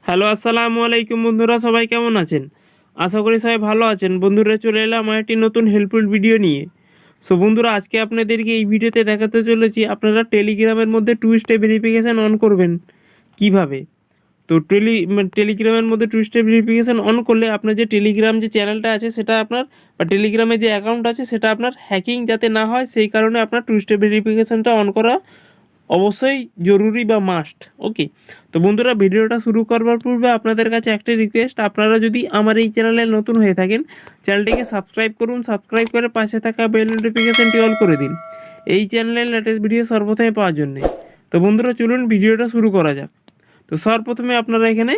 Hello, আসসালামু আলাইকুম বন্ধুরা, সবাই কেমন আছেন? আশা করি সবাই ভালো আছেন। বন্ধুরা, চলে এলাম আমার একটি নতুন হেল্পফুল ভিডিও নিয়ে। সো বন্ধুরা, আজকে আপনাদেরকে এই ভিডিওতে দেখাতে চলেছি আপনারা টেলিগ্রামের মধ্যে টু স্টেপ ভেরিফিকেশান অন করবেন কিভাবে। তো টেলিগ্রামের মধ্যে টু স্টেপ ভেরিফিকেশান অন করলে আপনার যে টেলিগ্রাম যে চ্যানেলটা আছে সেটা আপনার বা টেলিগ্রামে যে অ্যাকাউন্ট আছে সেটা আপনার হ্যাকিং যাতে না হয়, সেই কারণে আপনার টু স্টেপ ভেরিফিকেশানটা অন করা অবশ্যই জরুরি বা মাস্ট। ওকে, তো বন্ধুরা, ভিডিওটা শুরু করবার পূর্বে আপনাদের কাছে একটা রিকোয়েস্ট, আপনারা যদি আমার এই চ্যানেলে নতুন হয়ে থাকেন চ্যানেলটিকে সাবস্ক্রাইব করুন, সাবস্ক্রাইব করে পাশে থাকা বেল নোটিফিকেশানটি অল করে দিন এই চ্যানেলের লেটেস্ট ভিডিও সর্বপ্রথমে পাওয়ার জন্যে। তো বন্ধুরা, চলুন ভিডিওটা শুরু করা যাক। তো সর্বপ্রথমে আপনারা এখানে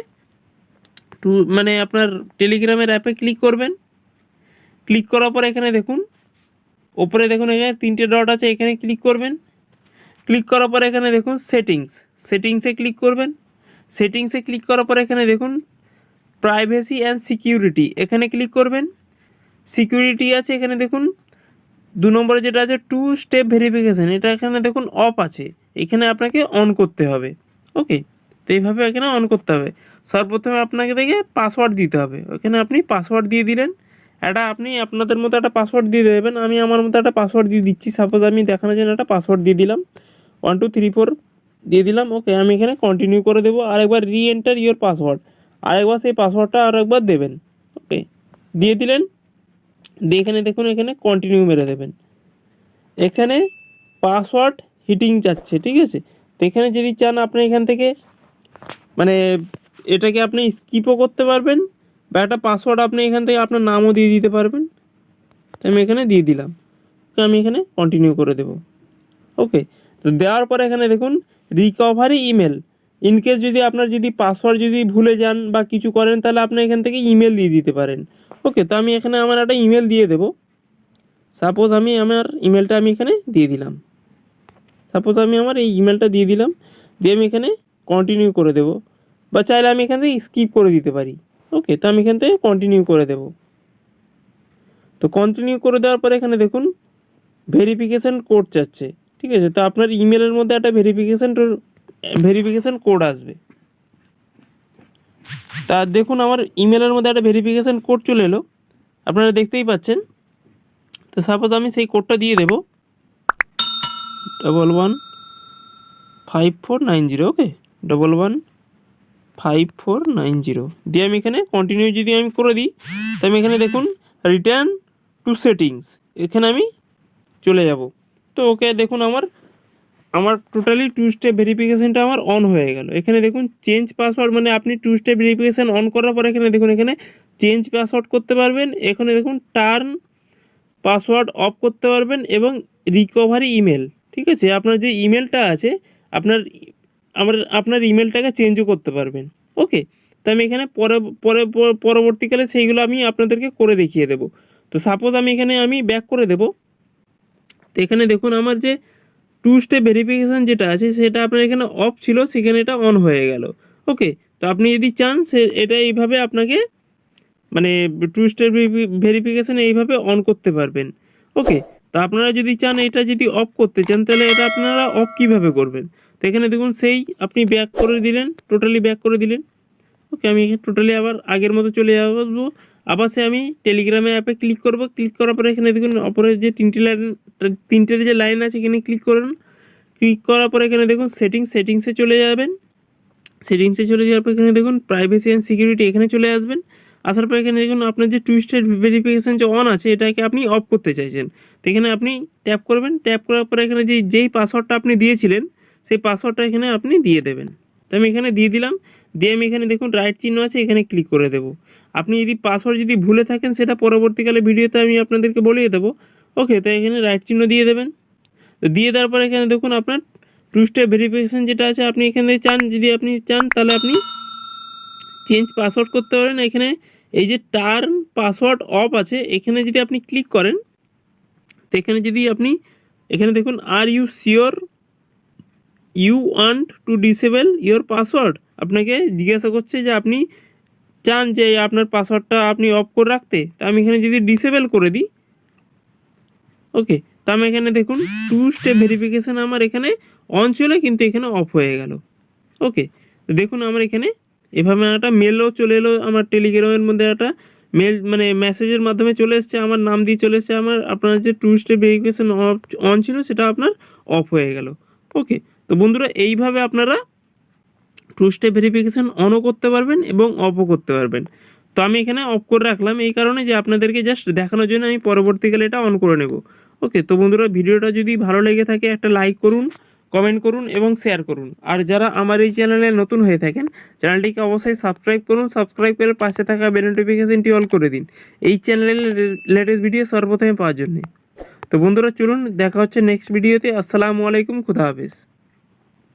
আপনার টেলিগ্রামের অ্যাপে ক্লিক করবেন। ক্লিক করার পর এখানে দেখুন ওপরে দেখুন এখানে তিনটে ডট আছে, এখানে ক্লিক করবেন। ক্লিক করার পর এখানে দেখুন সেটিংসে ক্লিক করবেন। সেটিংসে ক্লিক করার পর এখানে দেখুন প্রাইভেসি অ্যান্ড সিকিউরিটি, এখানে ক্লিক করবেন। সিকিউরিটি আছে, এখানে দেখুন 2 নম্বরে যেটা আছে টু স্টেপ ভেরিফিকেশান, এটা এখানে দেখুন অফ আছে, এখানে আপনাকে অন করতে হবে। ওকে, তো এইভাবে এখানে অন করতে হবে। সর্বপ্রথমে আপনাকে দেখে পাসওয়ার্ড দিতে হবে, ওখানে আপনি পাসওয়ার্ড দিয়ে দিলেন। এটা আপনি আপনাদের মতো একটা পাসওয়ার্ড দিয়ে দেবেন। আমি আমার মতো একটা পাসওয়ার্ড দিয়ে দিচ্ছি। সাপোজ আমি দেখানোর জন্য একটা পাসওয়ার্ড দিয়ে দিলাম 1 2 3 4 দিয়ে দিলাম। ওকে, আমি এখানে কন্টিনিউ করে দেবো। আরেকবার রি এন্টার ইওর পাসওয়ার্ড, আরেকবার সেই পাসওয়ার্ডটা আরেকবার দেবেন। ওকে, দিয়ে দিলেন। দিয়ে এখানে দেখুন এখানে কন্টিনিউ মেরে দেবেন। এখানে পাসওয়ার্ড হিটিং যাচ্ছে, ঠিক আছে। তো এখানে যদি চান আপনি এখান থেকে এটাকে আপনি স্কিপও করতে পারবেন, বা একটা পাসওয়ার্ড আপনি এখান থেকে আপনার নামও দিয়ে দিতে পারবেন। তো আমি এখানে দিয়ে দিলাম। তো আমি এখানে কন্টিনিউ করে দেব। ওকে, তো দেওয়ার পরে এখানে দেখুন রিকভারি ইমেল, ইনকেস যদি আপনার যদি পাসওয়ার্ড যদি ভুলে যান বা কিছু করেন তাহলে আপনি এখান থেকে ইমেল দিয়ে দিতে পারেন। ওকে, তো আমি এখানে আমার একটা ইমেল দিয়ে দেব। সাপোজ আমি আমার ইমেলটা আমি এখানে দিয়ে দিলাম। এই ইমেলটা দিয়ে দিলাম। দিয়ে আমি এখানে কন্টিনিউ করে দেব, বা চাইলে আমি এখান থেকে স্কিপ করে দিতে পারি। ওকে, তো আমি এখান থেকে কন্টিনিউ করে দেব। তো কন্টিনিউ করে দেওয়ার পরে এখানে দেখুন ভেরিফিকেশান কোড চাচ্ছে, ঠিক আছে। তো আপনার ইমেলের মধ্যে একটা ভেরিফিকেশান কোড আসবে। তা দেখুন আমার ইমেলের মধ্যে একটা ভেরিফিকেশান কোড চলে এলো, আপনারা দেখতেই পাচ্ছেন। তো সাপোজ আমি সেই কোডটা দিয়ে দেবো 115490। ওকে, 115490 দিয়ে আমি এখানে কন্টিনিউ যদি আমি করে দিই, তো আমি এখানে দেখুন রিটার্ন টু সেটিংস, এখানে আমি চলে যাব। তো ওকে, দেখুন আমার টোটালি টু স্টেপ ভেরিফিকেশানটা আমার অন হয়ে গেল। এখানে দেখুন চেঞ্জ পাসওয়ার্ড, আপনি টু স্টেপ ভেরিফিকেশান অন করার পর এখানে দেখুন এখানে চেঞ্জ পাসওয়ার্ড করতে পারবেন, এখানে দেখুন টার্ন পাসওয়ার্ড অফ করতে পারবেন, এবং রিকভারি ইমেল, ঠিক আছে। আপনার যে ইমেলটা আছে আপনার ইমেলটাকে চেঞ্জও করতে পারবেন। ওকে, তো আমি এখানে পরবর্তীকালে সেইগুলো আমি আপনাদেরকে করে দেখিয়ে দেবো। তো সাপোজ আমি এখানে ব্যাক করে দেব। তো এখানে দেখুন আমার যে টু স্টেপ ভেরিফিকেশান যেটা আছে সেটা আপনার এখানে অফ ছিল, সেখানে এটা অন হয়ে গেল। ওকে, তো আপনি যদি চান এটা এইভাবে আপনাকে টু স্টেপ ভেরিফিকেশান এইভাবে অন করতে পারবেন। ওকে, তো আপনারা যদি চান এটা যদি অফ করতে চান তাহলে এটা আপনারা অফ কীভাবে করবেন। তো এখানে দেখুন আপনি ব্যাক করে দিলেন, টোটালি ব্যাক করে দিলেন। ওকে, আমি এখানে টোটালি আবার আগের মতো চলে আসবো। আবার আমি টেলিগ্রামে অ্যাপে ক্লিক করব। ক্লিক করার পরে এখানে দেখুন অপরের যে তিনটে যে লাইন আছে এখানে ক্লিক করুন। ক্লিক করার পরে এখানে দেখুন সেটিংসে চলে যাবেন। সেটিংসে চলে যাওয়ার পর এখানে দেখুন প্রাইভেসি অ্যান্ড সিকিউরিটি, এখানে চলে আসবেন। আসার পর এখানে দেখুন আপনার যে টু স্টেপ ভেরিফিকেশান যে অন আছে এটাকে আপনি অফ করতে চাইছেন। তো এখানে আপনি ট্যাপ করবেন। ট্যাপ করার পরে এখানে যেই পাসওয়ার্ডটা আপনি দিয়েছিলেন সেই পাসওয়ার্ডটা এখানে আপনি দিয়ে দেবেন। তো আমি এখানে দিয়ে দিলাম। দিয়ে আমি এখানে দেখুন রাইট চিহ্ন আছে, এখানে ক্লিক করে দেব। আপনি যদি পাসওয়ার্ড যদি ভুলে থাকেন সেটা পরবর্তীকালে ভিডিওতে আমি আপনাদেরকে বলিয়ে দেবো। ওকে, তো এখানে রাইট চিহ্ন দিয়ে দেবেন। তো দিয়ে দেওয়ার পরে এখানে দেখুন আপনার টু স্টেপ ভেরিফিকেশান যেটা আছে আপনি এখানে যদি আপনি চান তাহলে আপনি চেঞ্জ পাসওয়ার্ড করতে পারেন। এখানে এই যে টার্ন পাসওয়ার্ড অফ আছে এখানে যদি আপনি ক্লিক করেন, তো এখানে যদি আপনি এখানে দেখুন are you sure you want to disable your password, আপনাকে জিজ্ঞাসা করছে যে আপনি চান যে আপনার পাসওয়ার্ডটা আপনি অফ করে রাখতে। তো আমি এখানে যদি ডিসেবল করে দিই, ওকে, তো আমি এখানে দেখুন টু স্টেপ ভেরিফিকেশান আমার এখানে অন ছিল কিন্তু এখানে অফ হয়ে গেল। ওকে, তো দেখুন আমার এখানে এভাবে একটা মেলও চলে এলো, আমার টেলিগ্রামের মধ্যে একটা মেল মানে মেসেজের মাধ্যমে চলে এসেছে, আমার নাম দিয়ে চলে এসেছে, আমার আপনার যে টু স্টেপ ভেরিফিকেশন অন ছিল সেটা আপনার অফ হয়ে গেল। ওকে, তো বন্ধুরা এইভাবে আপনারা টু স্টেপ ভেরিফিকেশান অনও করতে পারবেন এবং অফও করতে পারবেন। তো আমি এখানে অফ করে রাখলাম এই কারণে যে আপনাদেরকে জাস্ট দেখানোর জন্য আমি পরবর্তীকালে এটা অন করে নেব। ওকে, তো বন্ধুরা ভিডিওটা যদি ভালো লেগে থাকে একটা লাইক করুন, কমেন্ট করুন এবং শেয়ার করুন। আর যারা আমার এই চ্যানেলে নতুন হয়ে থাকেন চ্যানেলটিকে অবশ্যই সাবস্ক্রাইব করুন, সাবস্ক্রাইব করে পাশে থাকা বেল নোটিফিকেশানটি অল করে দিন এই চ্যানেলের লেটেস্ট ভিডিও সর্বপ্রথমে পাওয়ার জন্য। তো বন্ধুরা চলুন দেখা হচ্ছে নেক্সট ভিডিওতে। আসসালামু আলাইকুম, খুদা হাফেজ।